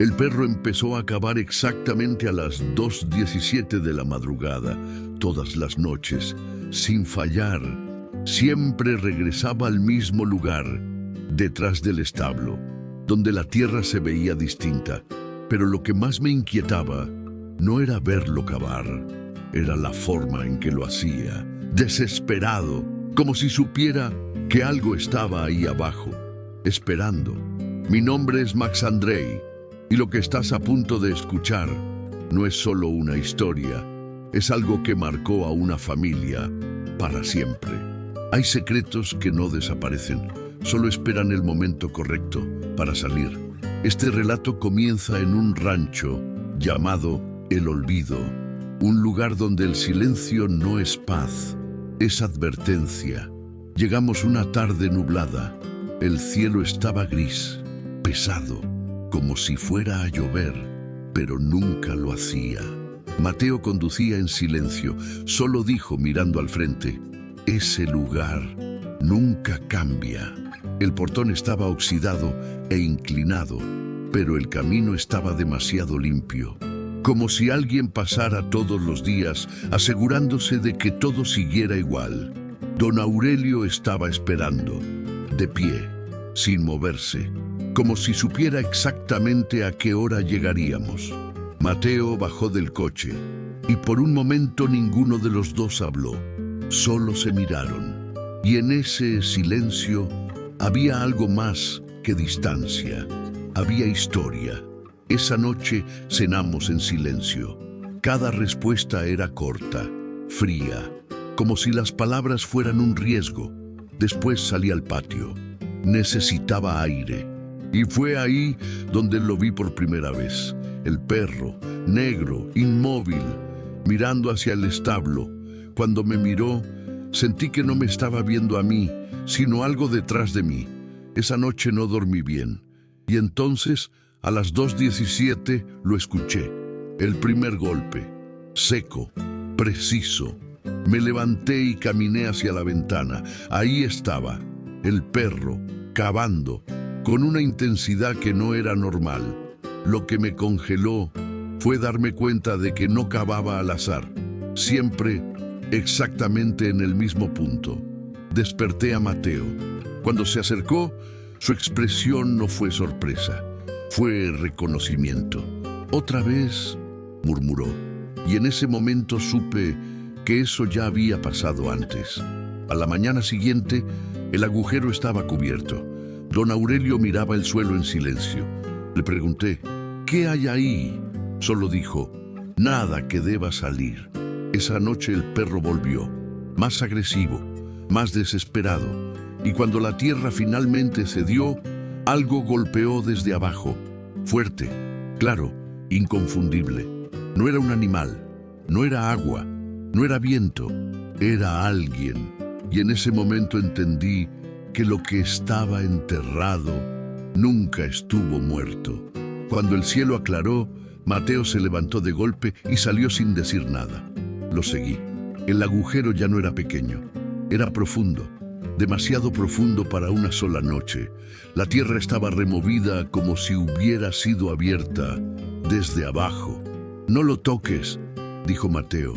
El perro empezó a cavar exactamente a las 2:17 de la madrugada, todas las noches, sin fallar. Siempre regresaba al mismo lugar, detrás del establo, donde la tierra se veía distinta. Pero lo que más me inquietaba no era verlo cavar, era la forma en que lo hacía, desesperado, como si supiera que algo estaba ahí abajo, esperando. Mi nombre es Max Andrei, y lo que estás a punto de escuchar no es solo una historia, es algo que marcó a una familia para siempre. Hay secretos que no desaparecen, solo esperan el momento correcto para salir. Este relato comienza en un rancho llamado El Olvido, un lugar donde el silencio no es paz, es advertencia. Llegamos una tarde nublada, el cielo estaba gris, pesado, como si fuera a llover, pero nunca lo hacía. Mateo conducía en silencio, solo dijo mirando al frente: ese lugar nunca cambia. El portón estaba oxidado e inclinado, pero el camino estaba demasiado limpio, como si alguien pasara todos los días asegurándose de que todo siguiera igual. Don Aurelio estaba esperando, de pie, sin moverse, como si supiera exactamente a qué hora llegaríamos. Mateo bajó del coche y por un momento ninguno de los dos habló, solo se miraron. Y en ese silencio había algo más que distancia, había historia. Esa noche cenamos en silencio. Cada respuesta era corta, fría, como si las palabras fueran un riesgo. Después salí al patio. Necesitaba aire. Y fue ahí donde lo vi por primera vez. El perro, negro, inmóvil, mirando hacia el establo. Cuando me miró, sentí que no me estaba viendo a mí, sino algo detrás de mí. Esa noche no dormí bien. Y entonces, a las 2:17, lo escuché. El primer golpe, seco, preciso. Me levanté y caminé hacia la ventana. Ahí estaba, el perro, cavando, con una intensidad que no era normal. Lo que me congeló fue darme cuenta de que no cavaba al azar, siempre exactamente en el mismo punto. Desperté a Mateo. Cuando se acercó, su expresión no fue sorpresa, fue reconocimiento. «Otra vez», murmuró, y en ese momento supe que eso ya había pasado antes. A la mañana siguiente, el agujero estaba cubierto. Don Aurelio miraba el suelo en silencio. Le pregunté: «¿Qué hay ahí?». Solo dijo: «Nada que deba salir». Esa noche el perro volvió, más agresivo, más desesperado, y cuando la tierra finalmente cedió, algo golpeó desde abajo, fuerte, claro, inconfundible. No era un animal, no era agua, no era viento, era alguien. Y en ese momento entendí que lo que estaba enterrado nunca estuvo muerto. Cuando el cielo aclaró, Mateo se levantó de golpe y salió sin decir nada. Lo seguí. El agujero ya no era pequeño, era profundo, demasiado profundo para una sola noche. La tierra estaba removida como si hubiera sido abierta desde abajo. «No lo toques», dijo Mateo,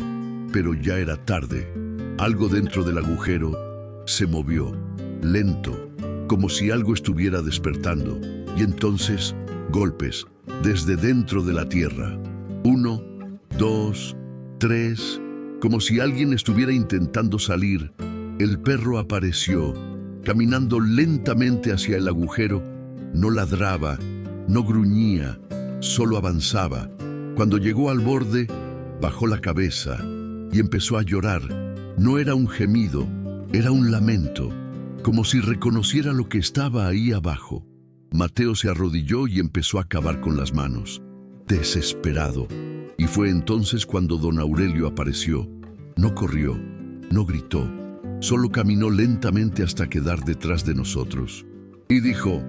pero ya era tarde. Algo dentro del agujero se movió, lento, como si algo estuviera despertando. Y entonces, golpes, desde dentro de la tierra. 1, 2, 3, como si alguien estuviera intentando salir. El perro apareció, caminando lentamente hacia el agujero. No ladraba, no gruñía, solo avanzaba. Cuando llegó al borde, bajó la cabeza y empezó a llorar. No era un gemido, era un lamento, como si reconociera lo que estaba ahí abajo. Mateo se arrodilló y empezó a cavar con las manos, desesperado. Y fue entonces cuando don Aurelio apareció. No corrió, no gritó, solo caminó lentamente hasta quedar detrás de nosotros. Y dijo: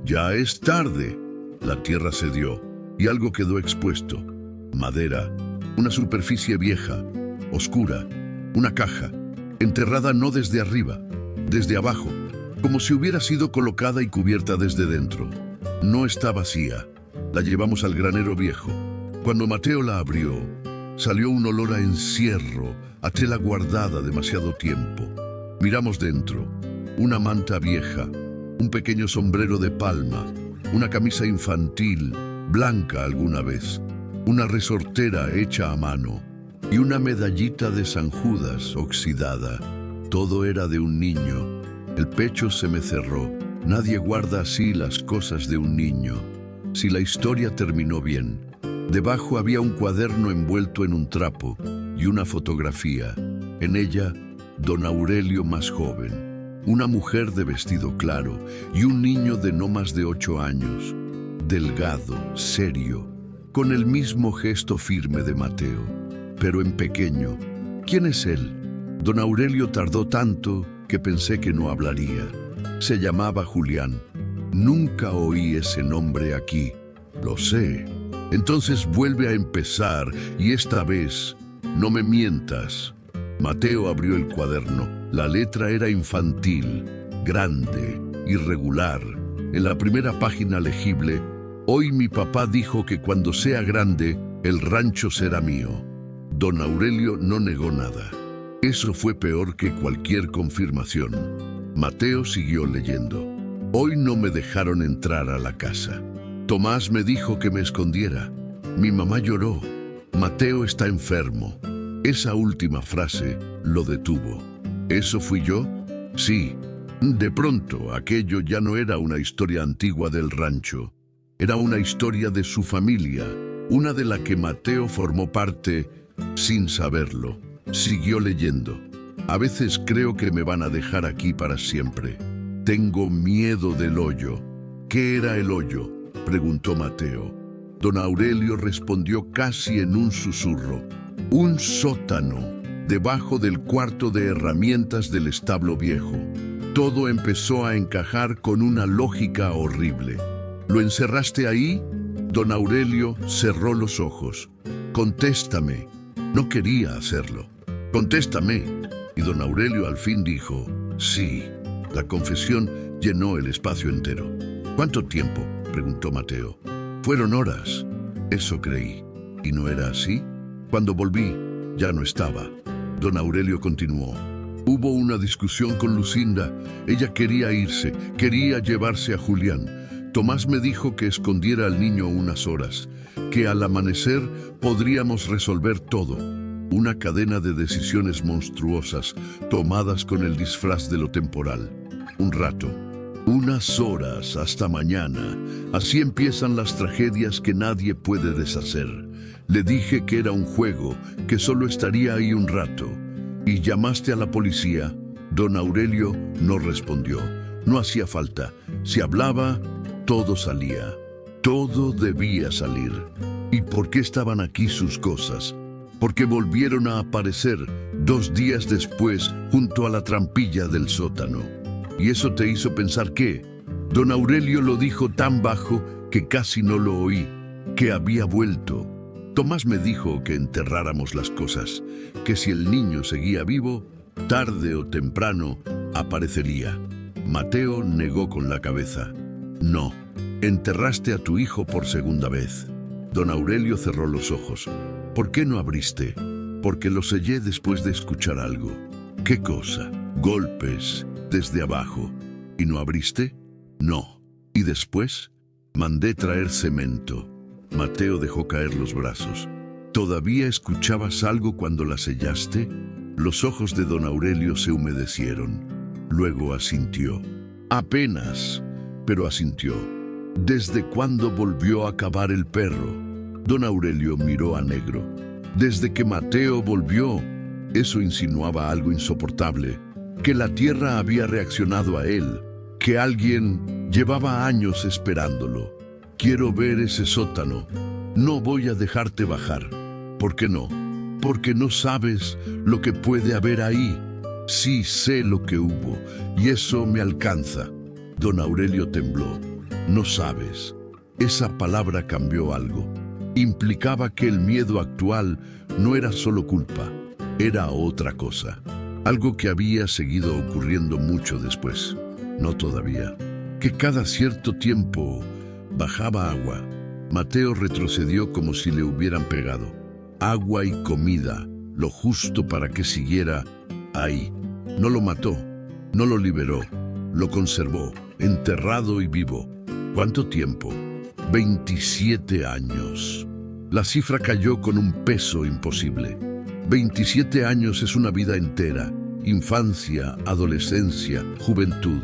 «Ya es tarde». La tierra cedió y algo quedó expuesto. Madera, una superficie vieja, oscura, una caja, enterrada no desde arriba, desde abajo, como si hubiera sido colocada y cubierta desde dentro. No está vacía, La llevamos al granero viejo. Cuando Mateo la abrió, salió un olor a encierro, a tela guardada demasiado tiempo. Miramos dentro. Una manta vieja, un pequeño sombrero de palma, una camisa infantil, blanca alguna vez, una resortera hecha a mano y una medallita de San Judas oxidada. Todo era de un niño. El pecho se me cerró. Nadie guarda así las cosas de un niño. Si la historia terminó bien. Debajo había un cuaderno envuelto en un trapo y una fotografía. En ella, don Aurelio más joven, una mujer de vestido claro y un niño de no más de 8 años, delgado, serio, con el mismo gesto firme de Mateo, pero en pequeño. ¿Quién es él? Don Aurelio tardó tanto que pensé que no hablaría. Se llamaba Julián. Nunca oí ese nombre aquí. Lo sé. Entonces vuelve a empezar y esta vez no me mientas. Mateo abrió el cuaderno. La letra era infantil, grande, irregular. En la primera página legible, hoy mi papá dijo que cuando sea grande, el rancho será mío. Don Aurelio no negó nada. Eso fue peor que cualquier confirmación. Mateo siguió leyendo. Hoy no me dejaron entrar a la casa. Tomás me dijo que me escondiera. Mi mamá lloró. Mateo está enfermo. Esa última frase lo detuvo. ¿Eso fui yo? Sí. De pronto, aquello ya no era una historia antigua del rancho. Era una historia de su familia, una de la que Mateo formó parte sin saberlo. Siguió leyendo. A veces creo que me van a dejar aquí para siempre. Tengo miedo del hoyo. ¿Qué era el hoyo?, preguntó Mateo. Don Aurelio respondió casi en un susurro. Un sótano, debajo del cuarto de herramientas del establo viejo. Todo empezó a encajar con una lógica horrible. ¿Lo encerraste ahí? Don Aurelio cerró los ojos. Contéstame. No quería hacerlo. Contéstame. Y don Aurelio al fin dijo, sí. La confesión llenó el espacio entero. ¿Cuánto tiempo?, preguntó Mateo. Fueron horas. Eso creí. ¿Y no era así? Cuando volví, ya no estaba. Don Aurelio continuó. Hubo una discusión con Lucinda. Ella quería irse, quería llevarse a Julián. Tomás me dijo que escondiera al niño unas horas, que al amanecer podríamos resolver todo. Una cadena de decisiones monstruosas, tomadas con el disfraz de lo temporal. Un rato, unas horas, hasta mañana. Así empiezan las tragedias que nadie puede deshacer. Le dije que era un juego, que solo estaría ahí un rato. ¿Y llamaste a la policía? Don Aurelio no respondió. No hacía falta. Si hablaba, todo salía. Todo debía salir. ¿Y por qué estaban aquí sus cosas? Porque volvieron a aparecer 2 días después junto a la trampilla del sótano. ¿Y eso te hizo pensar qué? Don Aurelio lo dijo tan bajo que casi no lo oí, que había vuelto. Tomás me dijo que enterráramos las cosas, que si el niño seguía vivo, tarde o temprano aparecería. Mateo negó con la cabeza. No, enterraste a tu hijo por segunda vez. Don Aurelio cerró los ojos. ¿Por qué no abriste? Porque lo sellé después de escuchar algo. ¿Qué cosa? Golpes, desde abajo. ¿Y no abriste? No. ¿Y después? Mandé traer cemento. Mateo dejó caer los brazos. ¿Todavía escuchabas algo cuando la sellaste? Los ojos de don Aurelio se humedecieron. Luego asintió. Apenas, pero asintió. ¿Desde cuándo volvió a cavar el perro? Don Aurelio miró a Negro. Desde que Mateo volvió. Eso insinuaba algo insoportable. Que la tierra había reaccionado a él. Que alguien llevaba años esperándolo. Quiero ver ese sótano. No voy a dejarte bajar. ¿Por qué no? Porque no sabes lo que puede haber ahí. Sí sé lo que hubo, y eso me alcanza. Don Aurelio tembló. No sabes. Esa palabra cambió algo. Implicaba que el miedo actual no era solo culpa, era otra cosa. Algo que había seguido ocurriendo mucho después. No todavía. Que cada cierto tiempo bajaba agua. Mateo retrocedió como si le hubieran pegado. Agua y comida, lo justo para que siguiera ahí. No lo mató, no lo liberó, lo conservó, enterrado y vivo. ¿Cuánto tiempo? 27 años. La cifra cayó con un peso imposible. 27 años es una vida entera. Infancia, adolescencia, juventud.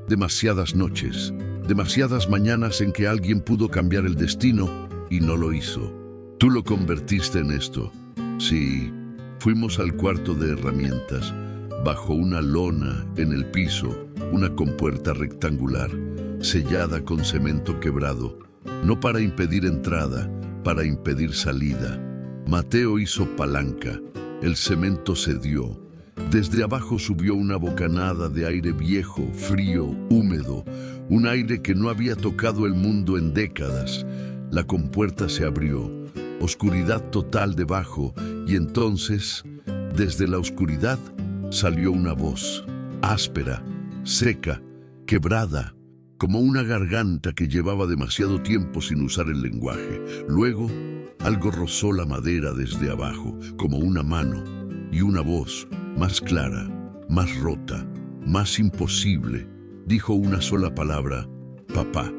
Demasiadas noches, demasiadas mañanas en que alguien pudo cambiar el destino y no lo hizo. Tú lo convertiste en esto. Sí, fuimos al cuarto de herramientas. Bajo una lona en el piso, una compuerta rectangular, sellada con cemento quebrado, no para impedir entrada, para impedir salida. Mateo hizo palanca, el cemento cedió. Desde abajo subió una bocanada de aire viejo, frío, húmedo, un aire que no había tocado el mundo en décadas. La compuerta se abrió, oscuridad total debajo, y entonces, desde la oscuridad, salió una voz, áspera, seca, quebrada, como una garganta que llevaba demasiado tiempo sin usar el lenguaje. Luego, algo rozó la madera desde abajo, como una mano, y una voz, más clara, más rota, más imposible, dijo una sola palabra: papá.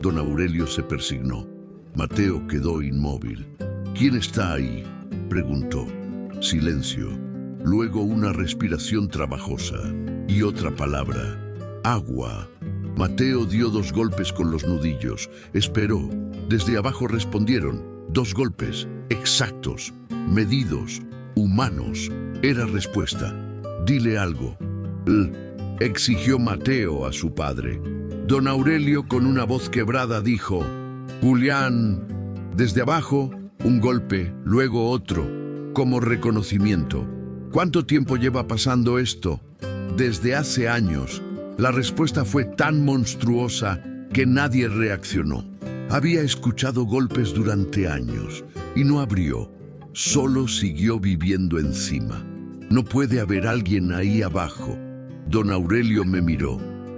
Don Aurelio se persignó. Mateo quedó inmóvil. ¿Quién está ahí?, preguntó. Silencio. Luego una respiración trabajosa y otra palabra: agua. Mateo dio 2 golpes con los nudillos. Esperó. Desde abajo respondieron. 2 golpes, exactos, medidos, humanos. Era respuesta. Dile algo, exigió Mateo a su padre. Don Aurelio, con una voz quebrada, dijo: Julián. Desde abajo, un golpe, luego otro, como reconocimiento. ¿Cuánto tiempo lleva pasando esto? Desde hace años. La respuesta fue tan monstruosa que nadie reaccionó. Había escuchado golpes durante años y no abrió. Solo siguió viviendo encima. No puede haber alguien ahí abajo. Don Aurelio me miró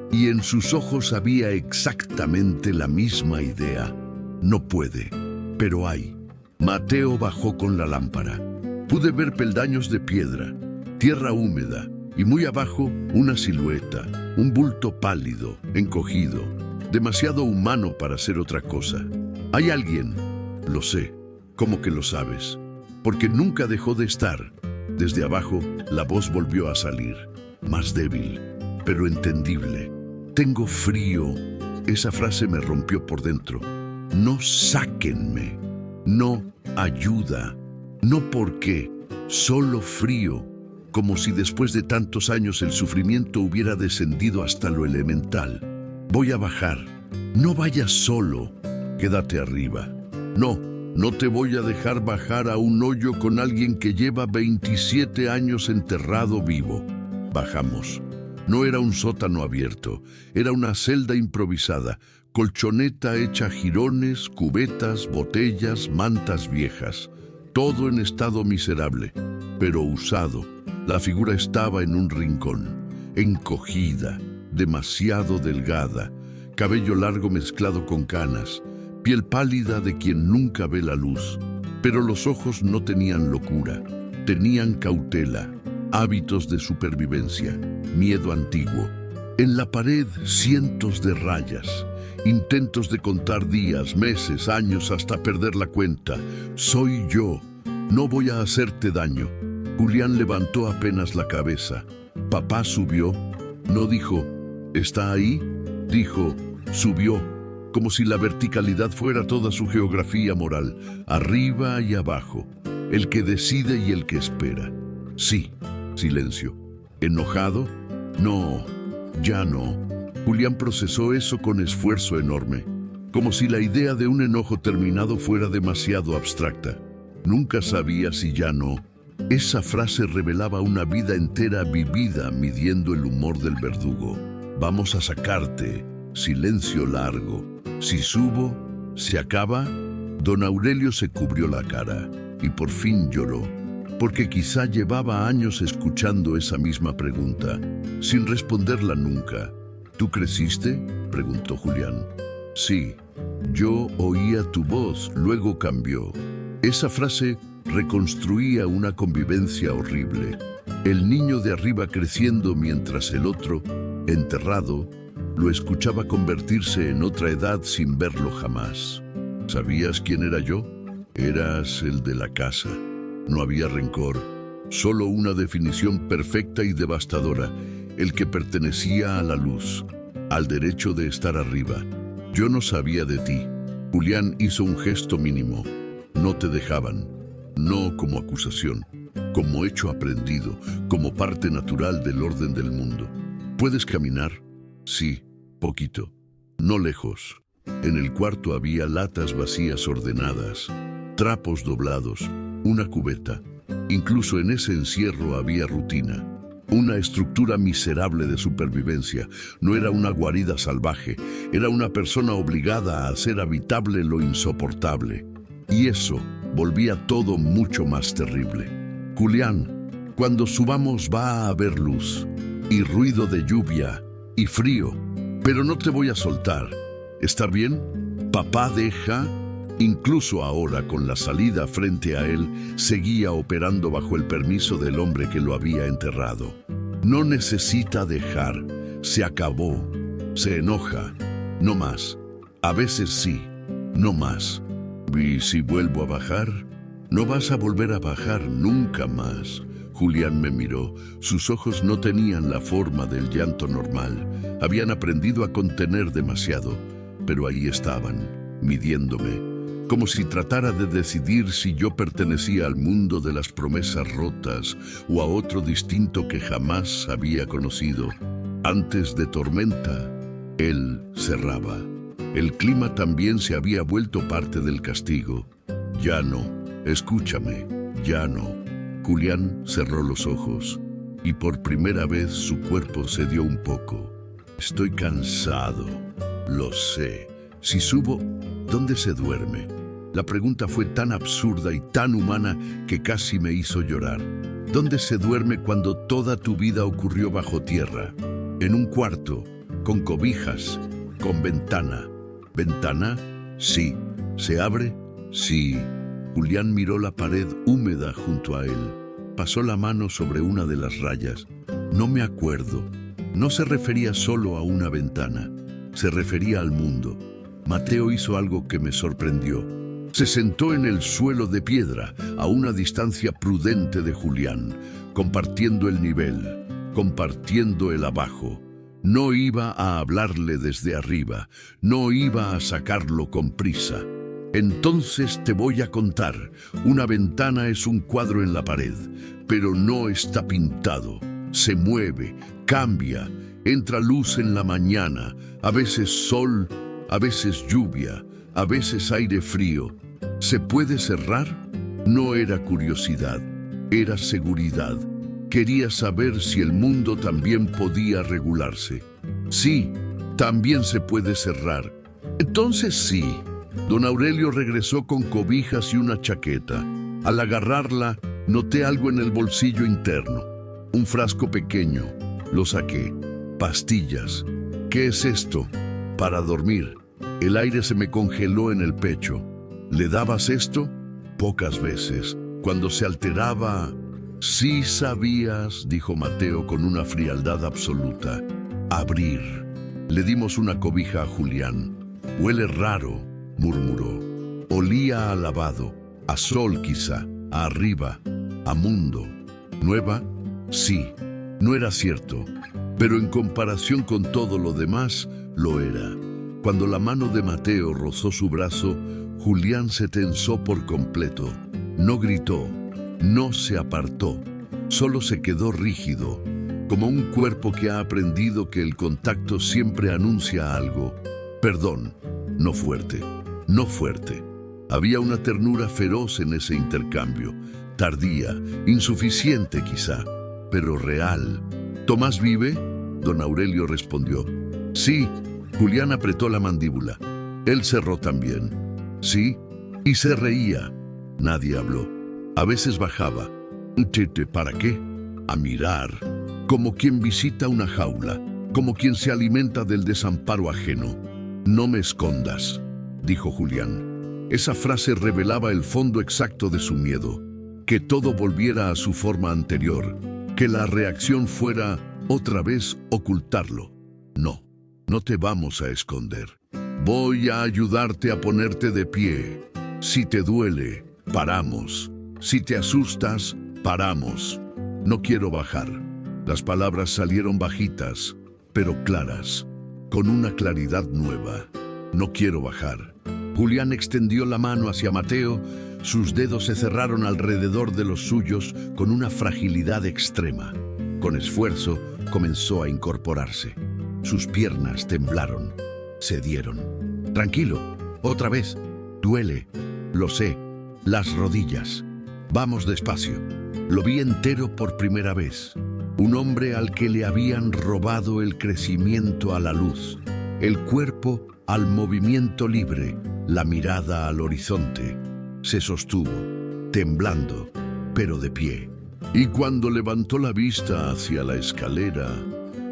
y en sus ojos había exactamente la misma idea. No puede, pero hay. Mateo bajó con la lámpara. Pude ver peldaños de piedra, tierra húmeda y muy abajo una silueta, un bulto pálido, encogido, demasiado humano para ser otra cosa. Hay alguien. Lo sé. ¿Cómo que lo sabes? Porque nunca dejó de estar. Desde abajo, la voz volvió a salir, más débil, pero entendible. Tengo frío. Esa frase me rompió por dentro. No sáquenme. No ayuda. No por qué. Solo frío. Como si después de tantos años el sufrimiento hubiera descendido hasta lo elemental. Voy a bajar. No vayas solo. Quédate arriba. No. No te voy a dejar bajar a un hoyo con alguien que lleva 27 años enterrado vivo. Bajamos. No era un sótano abierto, era una celda improvisada, colchoneta hecha jirones, cubetas, botellas, mantas viejas. Todo en estado miserable, pero usado. La figura estaba en un rincón, encogida, demasiado delgada, cabello largo mezclado con canas, piel pálida de quien nunca ve la luz, pero los ojos no tenían locura, tenían cautela, hábitos de supervivencia, miedo antiguo. En la pared cientos de rayas, intentos de contar días, meses, años hasta perder la cuenta. Soy yo, no voy a hacerte daño. Julián levantó apenas la cabeza. Papá subió, no dijo, ¿está ahí? Dijo, subió. Como si la verticalidad fuera toda su geografía moral, arriba y abajo, el que decide y el que espera. Sí, silencio. ¿Enojado? No, ya no. Julián procesó eso con esfuerzo enorme, como si la idea de un enojo terminado fuera demasiado abstracta. Nunca sabía si ya no. Esa frase revelaba una vida entera vivida midiendo el humor del verdugo. Vamos a sacarte. Silencio largo. Si subo, ¿se acaba? Don Aurelio se cubrió la cara y por fin lloró, porque quizá llevaba años escuchando esa misma pregunta, sin responderla nunca. ¿Tú creciste?, preguntó Julián. Sí, yo oía tu voz, luego cambió. Esa frase reconstruía una convivencia horrible. El niño de arriba creciendo mientras el otro, enterrado, lo escuchaba convertirse en otra edad sin verlo jamás. ¿Sabías quién era yo? Eras el de la casa. No había rencor, solo una definición perfecta y devastadora, el que pertenecía a la luz, al derecho de estar arriba. Yo no sabía de ti. Julián hizo un gesto mínimo. No te dejaban, no como acusación, como hecho aprendido, como parte natural del orden del mundo. ¿Puedes caminar? Sí, poquito, no lejos. En el cuarto había latas vacías ordenadas, trapos doblados, una cubeta. Incluso en ese encierro había rutina. Una estructura miserable de supervivencia. No era una guarida salvaje, era una persona obligada a hacer habitable lo insoportable. Y eso volvía todo mucho más terrible. Julián, cuando subamos va a haber luz, y ruido de lluvia, y frío, pero no te voy a soltar. ¿Está bien? Papá deja. Incluso ahora, con la salida frente a él, seguía operando bajo el permiso del hombre que lo había enterrado. No necesita dejar. Se acabó. Se enoja. No más. A veces sí. No más. ¿Y si vuelvo a bajar? No vas a volver a bajar nunca más. Julián me miró. Sus ojos no tenían la forma del llanto normal. Habían aprendido a contener demasiado, pero ahí estaban, midiéndome, como si tratara de decidir si yo pertenecía al mundo de las promesas rotas o a otro distinto que jamás había conocido. Antes de tormenta, él cerraba. El clima también se había vuelto parte del castigo. Ya no, escúchame, ya no. Julián cerró los ojos y por primera vez su cuerpo cedió un poco. Estoy cansado, lo sé. Si subo, ¿dónde se duerme? La pregunta fue tan absurda y tan humana que casi me hizo llorar. ¿Dónde se duerme cuando toda tu vida ocurrió bajo tierra? En un cuarto, con cobijas, con ventana. ¿Ventana? Sí. ¿Se abre? Sí. Julián miró la pared húmeda junto a él. Pasó la mano sobre una de las rayas. No me acuerdo. No se refería solo a una ventana. Se refería al mundo. Mateo hizo algo que me sorprendió. Se sentó en el suelo de piedra, a una distancia prudente de Julián, compartiendo el nivel, compartiendo el abajo. No iba a hablarle desde arriba, no iba a sacarlo con prisa. Entonces te voy a contar. Una ventana es un cuadro en la pared, pero no está pintado. Se mueve, cambia, entra luz en la mañana, a veces sol, a veces lluvia, a veces aire frío. ¿Se puede cerrar? No era curiosidad, era seguridad. Quería saber si el mundo también podía regularse. Sí, también se puede cerrar. Entonces sí. Don Aurelio regresó con cobijas y una chaqueta. Al agarrarla, noté algo en el bolsillo interno. Un frasco pequeño. Lo saqué. Pastillas. ¿Qué es esto? Para dormir. El aire se me congeló en el pecho. ¿Le dabas esto? Pocas veces. Cuando se alteraba... Sí sabías, dijo Mateo con una frialdad absoluta. Abrir. Le dimos una cobija a Julián. Huele raro, murmuró. Olía a lavado, a sol quizá, a arriba, a mundo. ¿Nueva? Sí, no era cierto, pero en comparación con todo lo demás, lo era. Cuando la mano de Mateo rozó su brazo, Julián se tensó por completo. No gritó, no se apartó, solo se quedó rígido, como un cuerpo que ha aprendido que el contacto siempre anuncia algo. Perdón, no fuerte, no fuerte. Había una ternura feroz en ese intercambio, tardía, insuficiente quizá, pero real. ¿Tomás vive? Don Aurelio respondió. Sí. Julián apretó la mandíbula. Él cerró también. Sí, y se reía. Nadie habló. A veces bajaba. ¿Para qué? A mirar, como quien visita una jaula, como quien se alimenta del desamparo ajeno. No me escondas, dijo Julián. Esa frase revelaba el fondo exacto de su miedo, que todo volviera a su forma anterior, que la reacción fuera otra vez ocultarlo. No, no te vamos a esconder. Voy a ayudarte a ponerte de pie. Si te duele, paramos. Si te asustas, paramos. No quiero bajar. Las palabras salieron bajitas, pero claras, con una claridad nueva. No quiero bajar. Julián extendió la mano hacia Mateo. Sus dedos se cerraron alrededor de los suyos con una fragilidad extrema. Con esfuerzo, comenzó a incorporarse. Sus piernas temblaron, cedieron. Tranquilo, otra vez. Duele, lo sé. Las rodillas. Vamos despacio. Lo vi entero por primera vez. Un hombre al que le habían robado el crecimiento a la luz, el cuerpo al movimiento libre, la mirada al horizonte. Se sostuvo, temblando, pero de pie. Y cuando levantó la vista hacia la escalera,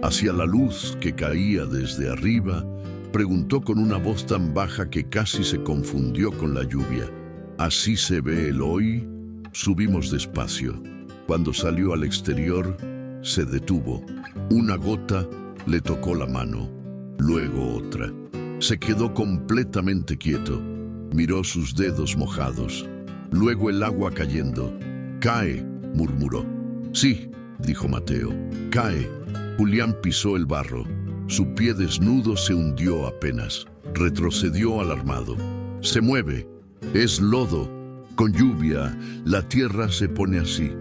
hacia la luz que caía desde arriba, preguntó con una voz tan baja que casi se confundió con la lluvia: ¿así se ve el hoy? Subimos despacio. Cuando salió al exterior, se detuvo. Una gota le tocó la mano, luego otra. Se quedó completamente quieto. Miró sus dedos mojados, luego el agua cayendo. «Cae», murmuró. «Sí», dijo Mateo, «cae». Julián pisó el barro. Su pie desnudo se hundió apenas. Retrocedió alarmado. «Se mueve. Es lodo. Con lluvia, la tierra se pone así».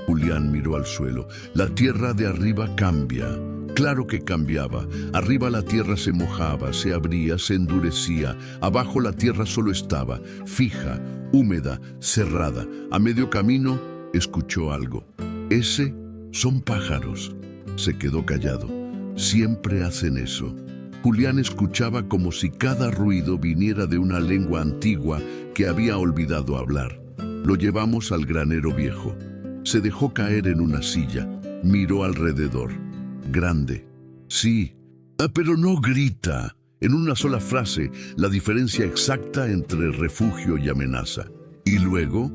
Julián miró al suelo. La tierra de arriba cambia. Claro que cambiaba. Arriba la tierra se mojaba, se abría, se endurecía. Abajo la tierra solo estaba, fija, húmeda, cerrada. A medio camino, escuchó algo. «Ese son pájaros». Se quedó callado. Siempre hacen eso. Julián escuchaba como si cada ruido viniera de una lengua antigua que había olvidado hablar. Lo llevamos al granero viejo. Se dejó caer en una silla. Miró alrededor. Grande. Sí. Pero no grita. En una sola frase, la diferencia exacta entre refugio y amenaza. Y luego,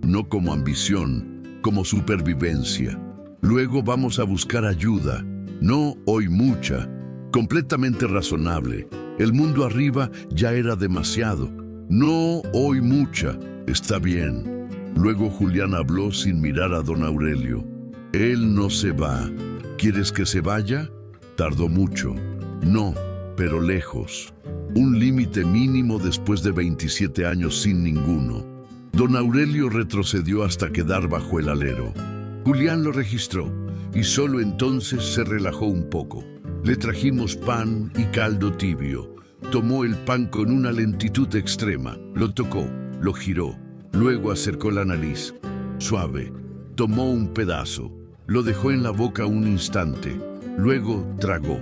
no como ambición, como supervivencia. Luego vamos a buscar ayuda. No hoy mucha. Completamente razonable. El mundo arriba ya era demasiado. No hoy mucha. Está bien. Luego Julián habló sin mirar a don Aurelio. Él no se va. ¿Quieres que se vaya? Tardó mucho. No, pero lejos. Un límite mínimo después de 27 años sin ninguno. Don Aurelio retrocedió hasta quedar bajo el alero. Julián lo registró y solo entonces se relajó un poco. Le trajimos pan y caldo tibio. Tomó el pan con una lentitud extrema. Lo tocó, lo giró. Luego acercó la nariz. Suave. Tomó un pedazo. Lo dejó en la boca un instante. Luego tragó.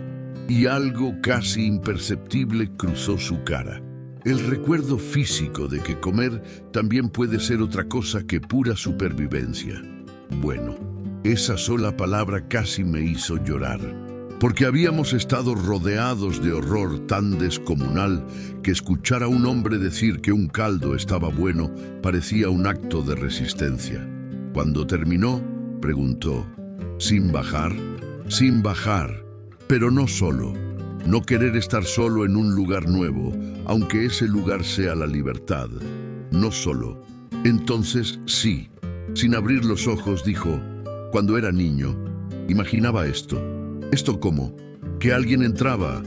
Y algo casi imperceptible cruzó su cara. El recuerdo físico de que comer también puede ser otra cosa que pura supervivencia. Bueno, esa sola palabra casi me hizo llorar. Porque habíamos estado rodeados de horror tan descomunal que escuchar a un hombre decir que un caldo estaba bueno parecía un acto de resistencia. Cuando terminó, preguntó: ¿sin bajar? Sin bajar, pero no solo. No querer estar solo en un lugar nuevo, aunque ese lugar sea la libertad. No solo. Entonces, sí. Sin abrir los ojos, dijo: cuando era niño, imaginaba esto. ¿Esto cómo? Que alguien entraba,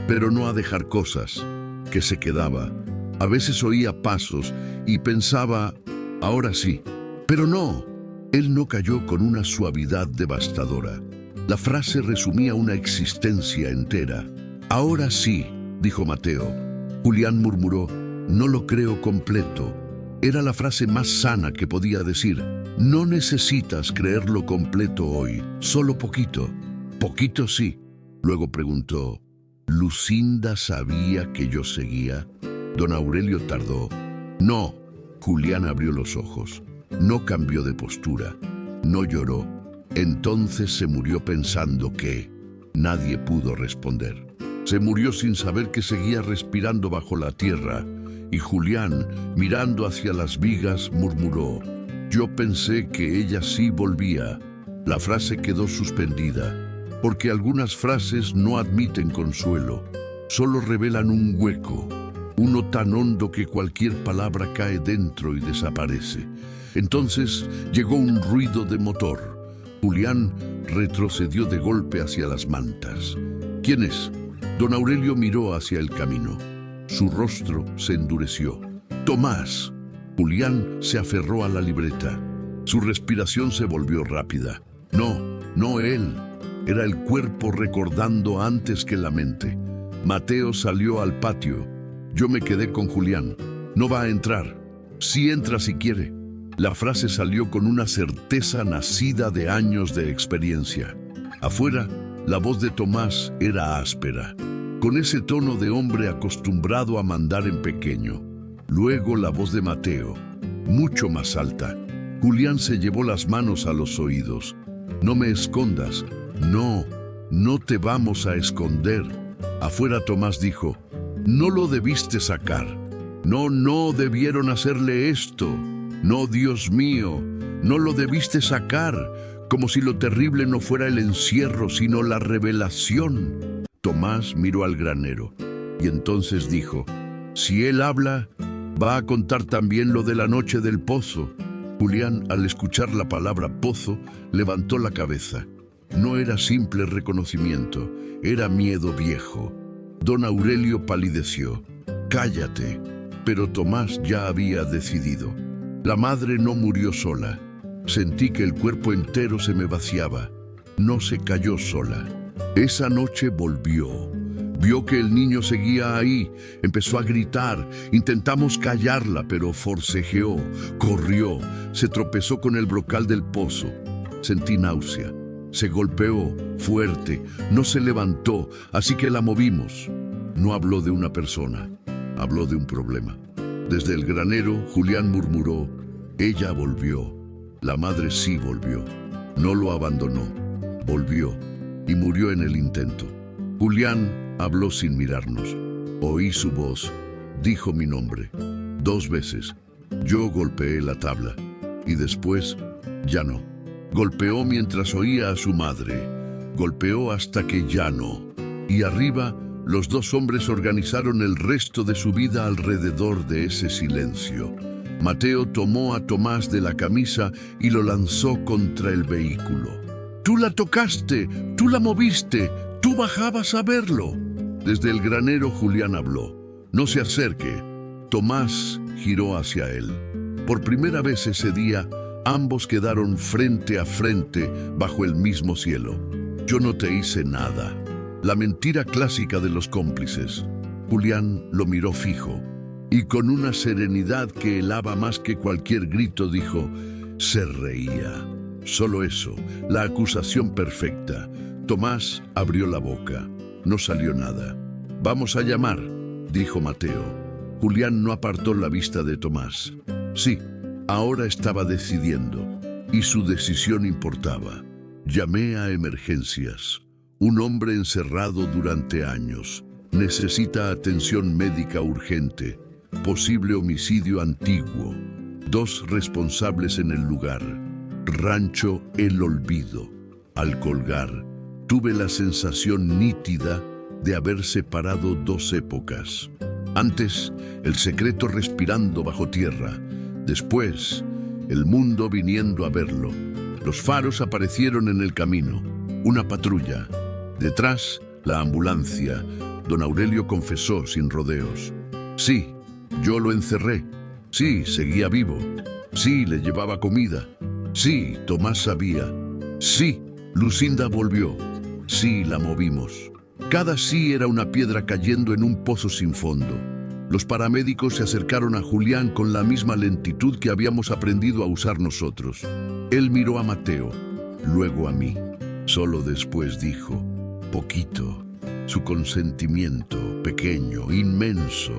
pero no a dejar cosas, que se quedaba. A veces oía pasos y pensaba: ahora sí. Pero no. Él no cayó con una suavidad devastadora. La frase resumía una existencia entera. Ahora sí, dijo Mateo. Julián murmuró: no lo creo completo. Era la frase más sana que podía decir. No necesitas creerlo completo hoy, solo poquito. Poquito sí. Luego preguntó: ¿Lucinda sabía que yo seguía? Don Aurelio tardó. No. Julián abrió los ojos. No cambió de postura. No lloró. Entonces se murió pensando que nadie pudo responder. Se murió sin saber que seguía respirando bajo la tierra, y Julián, mirando hacia las vigas, murmuró: «Yo pensé que ella sí volvía». La frase quedó suspendida, porque algunas frases no admiten consuelo, solo revelan un hueco, uno tan hondo que cualquier palabra cae dentro y desaparece. Entonces llegó un ruido de motor. Julián retrocedió de golpe hacia las mantas. «¿Quién es?». Don Aurelio miró hacia el camino. Su rostro se endureció. «Tomás». Julián se aferró a la libreta. Su respiración se volvió rápida. No él. Era el cuerpo recordando antes que la mente. Mateo salió al patio. Yo me quedé con Julián. «No va a entrar». «Sí entra si quiere». La frase salió con una certeza nacida de años de experiencia. Afuera, la voz de Tomás era áspera, con ese tono de hombre acostumbrado a mandar en pequeño. Luego la voz de Mateo, mucho más alta. Julián se llevó las manos a los oídos. «No me escondas». No te vamos a esconder». Afuera Tomás dijo: «No lo debiste sacar». No debieron hacerle esto». «No, Dios mío, no lo debiste sacar», como si lo terrible no fuera el encierro, sino la revelación. Tomás miró al granero y entonces dijo: «Si él habla, va a contar también lo de la noche del pozo». Julián, al escuchar la palabra pozo, levantó la cabeza. No era simple reconocimiento, era miedo viejo. Don Aurelio palideció. «Cállate». Pero Tomás ya había decidido. La madre no murió sola. Sentí que el cuerpo entero se me vaciaba. No se cayó sola. Esa noche volvió. Vio que el niño seguía ahí. Empezó a gritar. Intentamos callarla, pero forcejeó, corrió, se tropezó con el brocal del pozo. Sentí náusea. Se golpeó fuerte. No se levantó, así que la movimos. No habló de una persona. Habló de un problema. Desde el granero, Julián murmuró: «Ella volvió». La madre sí volvió. No lo abandonó. Volvió y murió en el intento. Julián habló sin mirarnos. Oí su voz. Dijo mi nombre. 2 veces. Yo golpeé la tabla. Y después, ya no. Golpeó mientras oía a su madre. Golpeó hasta que ya no. Y arriba, los 2 hombres organizaron el resto de su vida alrededor de ese silencio. Mateo tomó a Tomás de la camisa y lo lanzó contra el vehículo. «Tú la tocaste, tú la moviste, tú bajabas a verlo». Desde el granero Julián habló: «No se acerque». Tomás giró hacia él. Por primera vez ese día, ambos quedaron frente a frente bajo el mismo cielo. «Yo no te hice nada». La mentira clásica de los cómplices. Julián lo miró fijo y con una serenidad que helaba más que cualquier grito dijo: «Se reía». Solo eso, la acusación perfecta. Tomás abrió la boca. No salió nada. «Vamos a llamar», dijo Mateo. Julián no apartó la vista de Tomás. Sí, ahora estaba decidiendo, y su decisión importaba. Llamé a emergencias. Un hombre encerrado durante años. Necesita atención médica urgente. Posible homicidio antiguo. 2 responsables en el lugar. Rancho El Olvido. Al colgar, tuve la sensación nítida de haber separado 2 épocas. Antes, el secreto respirando bajo tierra. Después, el mundo viniendo a verlo. Los faros aparecieron en el camino. Una patrulla. Detrás, la ambulancia. Don Aurelio confesó sin rodeos. Sí, yo lo encerré. Sí, seguía vivo. Sí, le llevaba comida. Sí, Tomás sabía. Sí, Lucinda volvió. Sí, la movimos. Cada sí era una piedra cayendo en un pozo sin fondo. Los paramédicos se acercaron a Julián con la misma lentitud que habíamos aprendido a usar nosotros. Él miró a Mateo, luego a mí. Solo después dijo: «Poquito». Su consentimiento, pequeño, inmenso.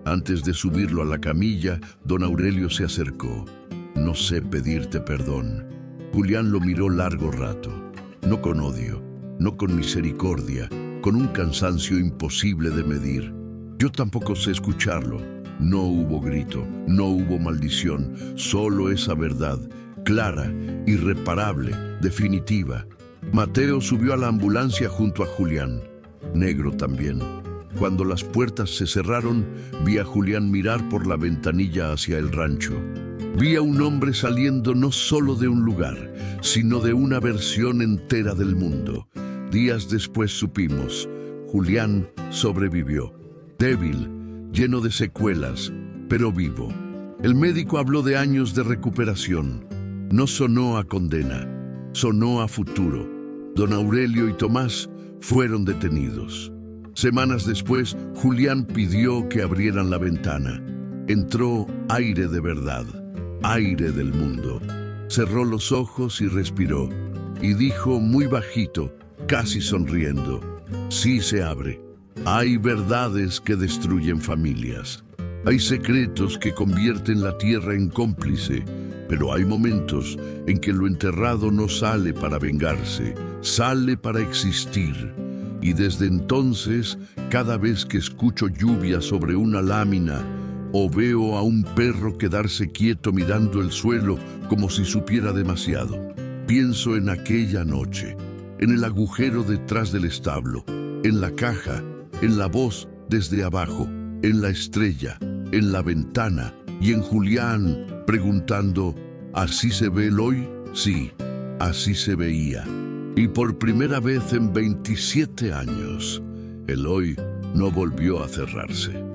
Antes de subirlo a la camilla, don Aurelio se acercó. «No sé pedirte perdón». Julián lo miró largo rato. No con odio, no con misericordia, con un cansancio imposible de medir. Yo tampoco sé escucharlo. No hubo grito, no hubo maldición, solo esa verdad, clara, irreparable, definitiva. Mateo subió a la ambulancia junto a Julián, negro también. Cuando las puertas se cerraron, vi a Julián mirar por la ventanilla hacia el rancho. Vi a un hombre saliendo no solo de un lugar, sino de una versión entera del mundo. Días después supimos, Julián sobrevivió, débil, lleno de secuelas, pero vivo. El médico habló de años de recuperación. No sonó a condena, sonó a futuro. Don Aurelio y Tomás fueron detenidos. Semanas después, Julián pidió que abrieran la ventana. Entró aire de verdad, aire del mundo. Cerró los ojos y respiró, y dijo muy bajito, casi sonriendo, sí se abre. Hay verdades que destruyen familias. Hay secretos que convierten la tierra en cómplice, pero hay momentos en que lo enterrado no sale para vengarse, sale para existir. Y desde entonces, cada vez que escucho lluvia sobre una lámina o veo a un perro quedarse quieto mirando el suelo como si supiera demasiado, pienso en aquella noche, en el agujero detrás del establo, en la caja, en la voz desde abajo, en la estrella, en la ventana y en Julián preguntando, ¿así se ve el hoy? Sí, así se veía. Y por primera vez en 27 años, el hoy no volvió a cerrarse.